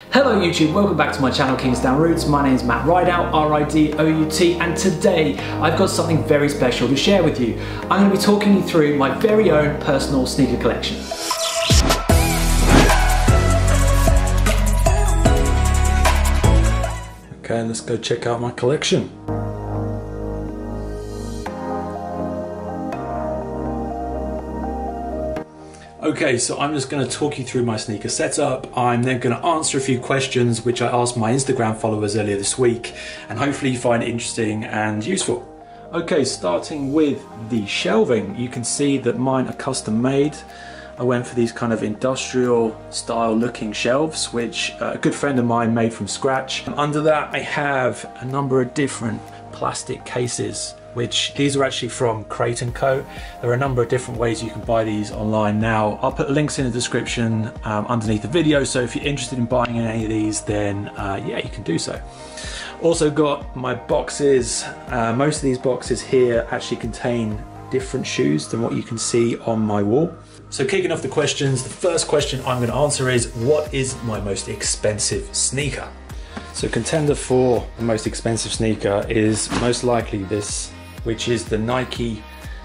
Hello YouTube, welcome back to my channel Kingsdown Roots. My name is Matt Ridout, R-I-D-O-U-T, and today I've got something very special to share with you. I'm going to be talking you through my very own personal sneaker collection. Okay, let's go check out my collection. Okay, so I'm just going to talk you through my sneaker setup. I'm then going to answer a few questions which I asked my Instagram followers earlier this week, and hopefully you find it interesting and useful. Okay, starting with the shelving, you can see that mine are custom made. I went for these kind of industrial style looking shelves, which a good friend of mine made from scratch. Under that I have a number of different plastic cases, which these are actually from Crate & Co. There are a number of different ways you can buy these online now. I'll put links in the description underneath the video, so if you're interested in buying any of these, then yeah, you can do so. Also got my boxes. Most of these boxes here actually contain different shoes than what you can see on my wall. So kicking off the questions, the first question I'm going to answer is, what is my most expensive sneaker? So contender for the most expensive sneaker is most likely this, which is the Nike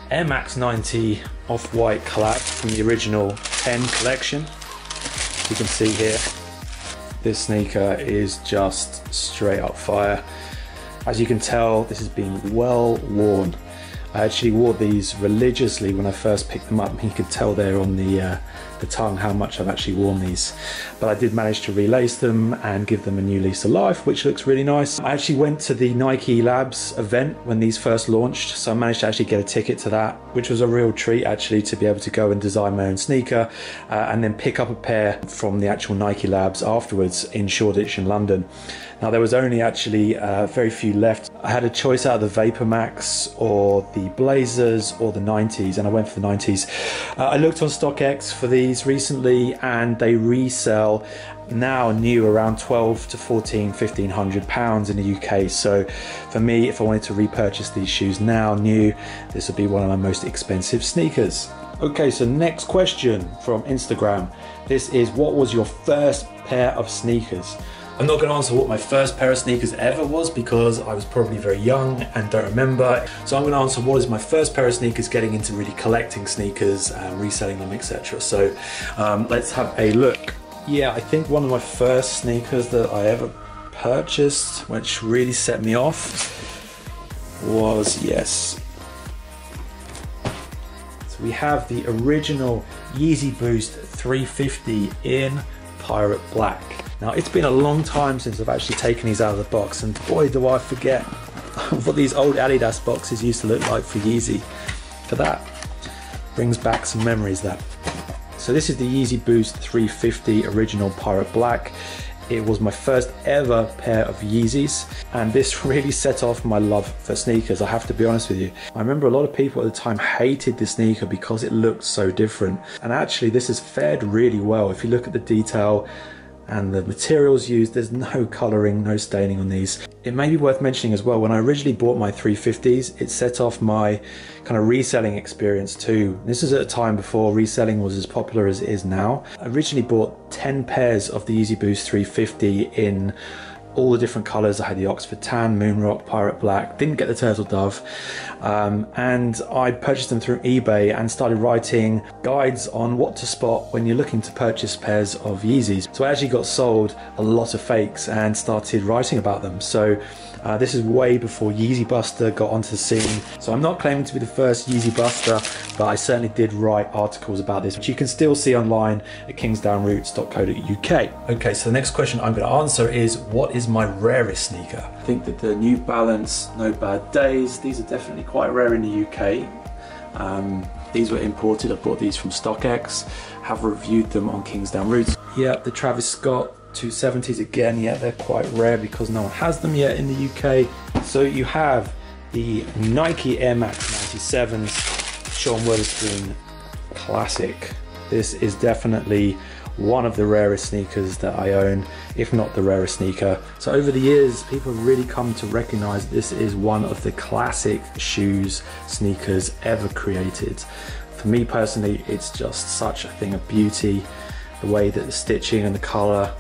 Air Max 90 Off-White collab from the original 10 collection. You can see here, this sneaker is just straight up fire. As you can tell, this has been well worn. I actually wore these religiously when I first picked them up. You could tell there on the tongue how much I've actually worn these. But I did manage to relace them and give them a new lease of life, which looks really nice. I actually went to the Nike Labs event when these first launched, so I managed to actually get a ticket to that, which was a real treat actually, to be able to go and design my own sneaker and then pick up a pair from the actual Nike Labs afterwards in Shoreditch in London. Now there was only actually very few left. I had a choice out of the Vapor Max or the Blazers or the 90s, and I went for the 90s. I looked on StockX for these recently, and they resell now new around 12 to 1500 pounds in the UK. So for me, if I wanted to repurchase these shoes now new, this would be one of my most expensive sneakers. Okay, so next question from Instagram. This is, what was your first pair of sneakers? I'm not going to answer what my first pair of sneakers ever was, because I was probably very young and don't remember. So I'm going to answer what is my first pair of sneakers, getting into really collecting sneakers and reselling them, etc. So let's have a look. Yeah, I think one of my first sneakers that I ever purchased, which really set me off, was, yes. So we have the original Yeezy Boost 350 in Pirate Black. Now, it's been a long time since I've actually taken these out of the box, and boy do I forget what these old Adidas boxes used to look like for Yeezy. For that, brings back some memories, that. So this is the Yeezy Boost 350 original Pirate Black. It was my first ever pair of Yeezys, and this really set off my love for sneakers, I have to be honest with you. I remember a lot of people at the time hated the sneaker because it looked so different, and actually this has fared really well. If you look at the detail and the materials used, there's no colouring, no staining on these. It may be worth mentioning as well, when I originally bought my 350s, it set off my kind of reselling experience too. This is at a time before reselling was as popular as it is now. I originally bought 10 pairs of the Yeezy Boost 350 in all the different colours. I had the Oxford Tan, Moonrock, Pirate Black, didn't get the Turtle Dove, and I purchased them through eBay and started writing guides on what to spot when you're looking to purchase pairs of Yeezys. So I actually got sold a lot of fakes and started writing about them. So this is way before Yeezy Buster got onto the scene. So I'm not claiming to be the first Yeezy Buster, but I certainly did write articles about this, which you can still see online at kingsdownroots.co.uk. Okay, so the next question I'm going to answer is, what is my rarest sneaker? I think that the New Balance No Bad Days, these are definitely quite rare in the UK. These were imported. I bought these from StockX, have reviewed them on Kingsdown Roots. Yeah, the Travis Scott 270s again, yeah, they're quite rare because no one has them yet in the UK. So you have the Nike Air Max 97s, Sean Wotherspoon Classic. This is definitely one of the rarest sneakers that I own, if not the rarest sneaker. So over the years, people have really come to recognize this is one of the classic shoes, sneakers ever created. For me personally, it's just such a thing of beauty. The way that the stitching and the color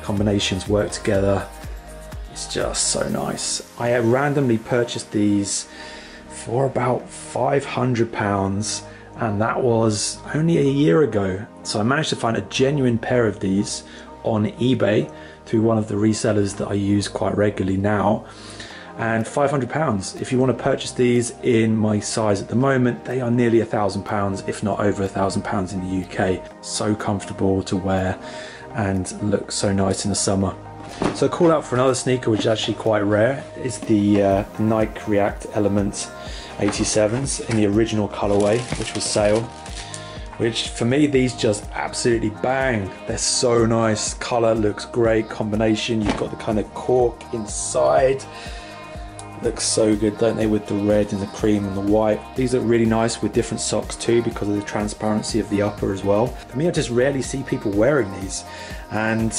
combinations work together. It's just so nice. I randomly purchased these for about £500, and that was only a year ago. So I managed to find a genuine pair of these on eBay through one of the resellers that I use quite regularly now. And £500. If you want to purchase these in my size at the moment, they are nearly £1,000, if not over £1,000 in the UK. So comfortable to wear and look so nice in the summer. So a call out for another sneaker which is actually quite rare is the Nike React Element 87s in the original colorway, which was sale. Which for me, these just absolutely bang. They're so nice. Color looks great, combination. You've got the kind of cork inside. Looks so good, don't they, with the red and the cream and the white. These are really nice with different socks too because of the transparency of the upper as well. For me, I just rarely see people wearing these, and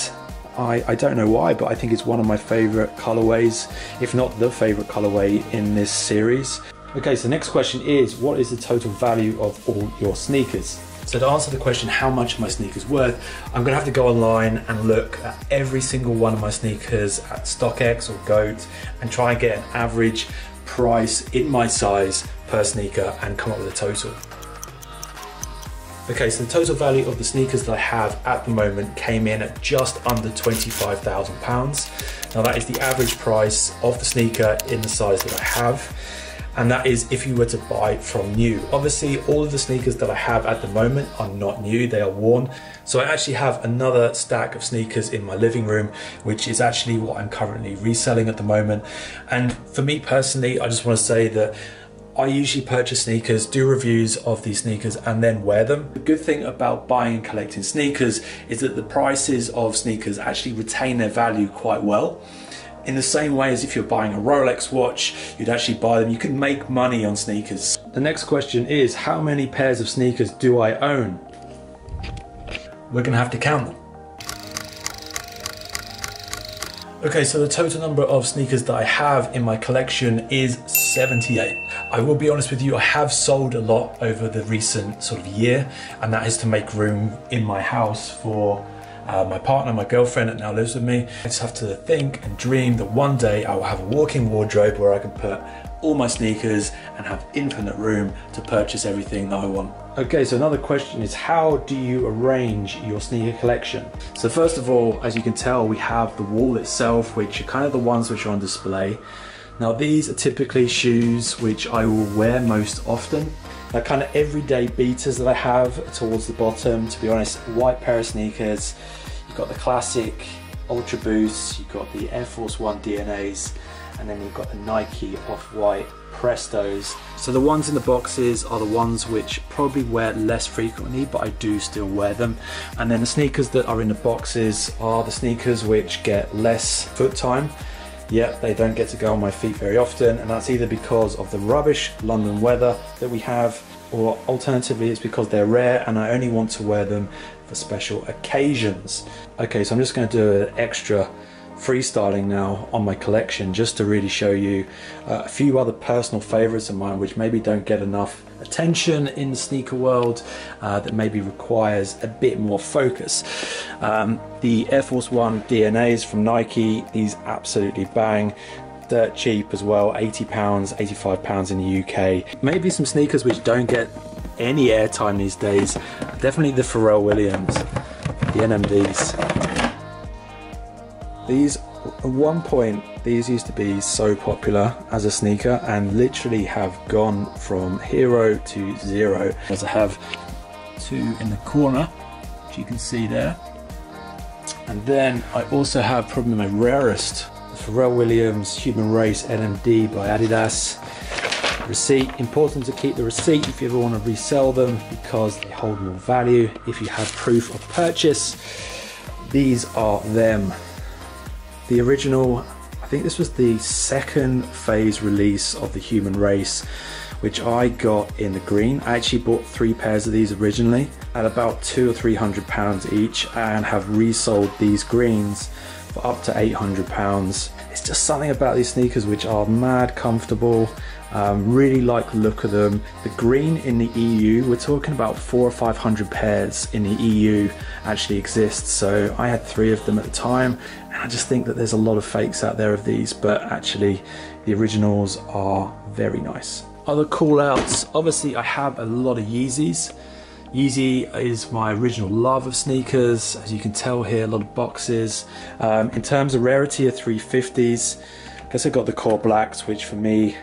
I don't know why, but I think it's one of my favorite colorways, if not the favorite colorway in this series. Okay, so the next question is, what is the total value of all your sneakers? So to answer the question, how much are my sneakers worth, I'm gonna have to go online and look at every single one of my sneakers at StockX or GOAT and try and get an average price in my size per sneaker and come up with a total. Okay, so the total value of the sneakers that I have at the moment came in at just under £25,000. Now that is the average price of the sneaker in the size that I have. And that is if you were to buy from new. Obviously, all of the sneakers that I have at the moment are not new, they are worn. So I actually have another stack of sneakers in my living room, which is actually what I'm currently reselling at the moment. And for me personally, I just want to say that I usually purchase sneakers, do reviews of these sneakers, and then wear them. The good thing about buying and collecting sneakers is that the prices of sneakers actually retain their value quite well. In the same way as if you're buying a Rolex watch, you'd actually buy them. You can make money on sneakers. The next question is, how many pairs of sneakers do I own? We're gonna have to count them. Okay, so the total number of sneakers that I have in my collection is 78. I will be honest with you, I have sold a lot over the recent sort of year, and that is to make room in my house for my partner, my girlfriend that now lives with me. I just have to think and dream that one day I will have a walk-in wardrobe where I can put all my sneakers and have infinite room to purchase everything that I want. Okay, so another question is, how do you arrange your sneaker collection? So first of all, as you can tell, we have the wall itself, which are kind of the ones which are on display. Now these are typically shoes which I will wear most often. Now kind of everyday beaters that I have towards the bottom, to be honest, white pair of sneakers. You've got the classic Ultra Boosts, you've got the Air Force 1 DNAs, and then you've got the Nike Off-White Prestos. So the ones in the boxes are the ones which probably wear less frequently, but I do still wear them. And then the sneakers that are in the boxes are the sneakers which get less foot time. Yep, they don't get to go on my feet very often, and that's either because of the rubbish London weather that we have, or alternatively it's because they're rare and I only want to wear them for special occasions. Okay, so I'm just going to do an extra freestyling now on my collection just to really show you a few other personal favorites of mine which maybe don't get enough attention in the sneaker world, that maybe requires a bit more focus. The Air Force 1 DNAs from Nike, these absolutely bang. Dirt cheap as well, £80, £85 in the UK. Maybe some sneakers which don't get any airtime these days, definitely the Pharrell Williams, the NMDs. These, at one point, these used to be so popular as a sneaker and literally have gone from hero to zero. As I have two in the corner, which you can see there. And then I also have probably my rarest, Pharrell Williams Human Race NMD by Adidas. Receipt, important to keep the receipt if you ever want to resell them because they hold more value if you have proof of purchase. These are them. The original, I think this was the second phase release of the Human Race, which I got in the green. I actually bought 3 pairs of these originally at about £200 or £300 each, and have resold these greens for up to £800. It's just something about these sneakers which are mad comfortable. Really like the look of them. The green in the EU, we're talking about 400 or 500 pairs in the EU actually exist. So I had 3 of them at the time, and I just think that there's a lot of fakes out there of these, but actually the originals are very nice. Other call outs, obviously I have a lot of Yeezys. Yeezy is my original love of sneakers, as you can tell here, a lot of boxes. In terms of rarity of 350s, I guess I got the core blacks, which for me,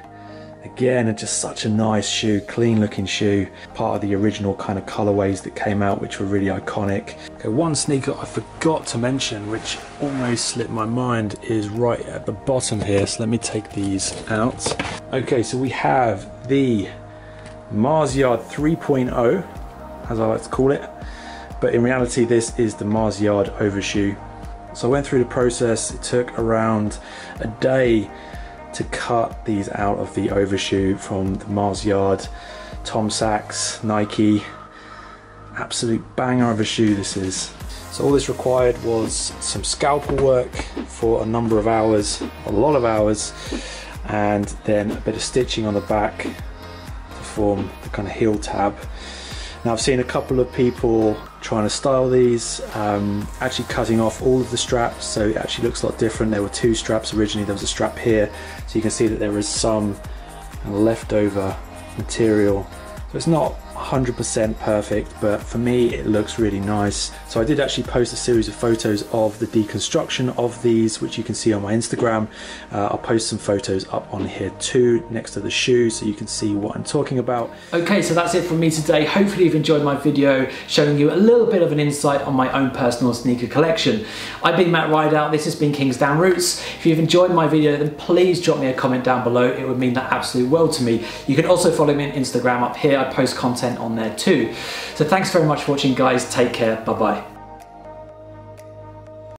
again, are just such a nice shoe, clean looking shoe, part of the original kind of colorways that came out, which were really iconic. Okay, one sneaker I forgot to mention, which almost slipped my mind, is right at the bottom here, so let me take these out. Okay, so we have the Mars Yard 3.0, as I like to call it, but in reality this is the Mars Yard overshoe. So I went through the process. It took around a day to cut these out of the overshoe from the Mars Yard, Tom Sachs, Nike. Absolute banger of a shoe this is. So all this required was some scalpel work for a number of hours, a lot of hours, and then a bit of stitching on the back to form the kind of heel tab. Now I've seen a couple of people trying to style these, actually cutting off all of the straps, so it actually looks a lot different. There were 2 straps originally, there was a strap here, so you can see that there is some leftover material. So it's not 100% perfect, but for me it looks really nice. So I did actually post a series of photos of the deconstruction of these, which you can see on my Instagram. I'll post some photos up on here too, next to the shoe, so you can see what I'm talking about. Okay, so that's it from me today. Hopefully you've enjoyed my video showing you a little bit of an insight on my own personal sneaker collection. I've been Matt Rideout, this has been Kingsdown Roots. If you've enjoyed my video, then please drop me a comment down below. It would mean the absolute world to me. You can also follow me on Instagram up here. I post content on there too. So thanks very much for watching, guys. Take care. Bye bye.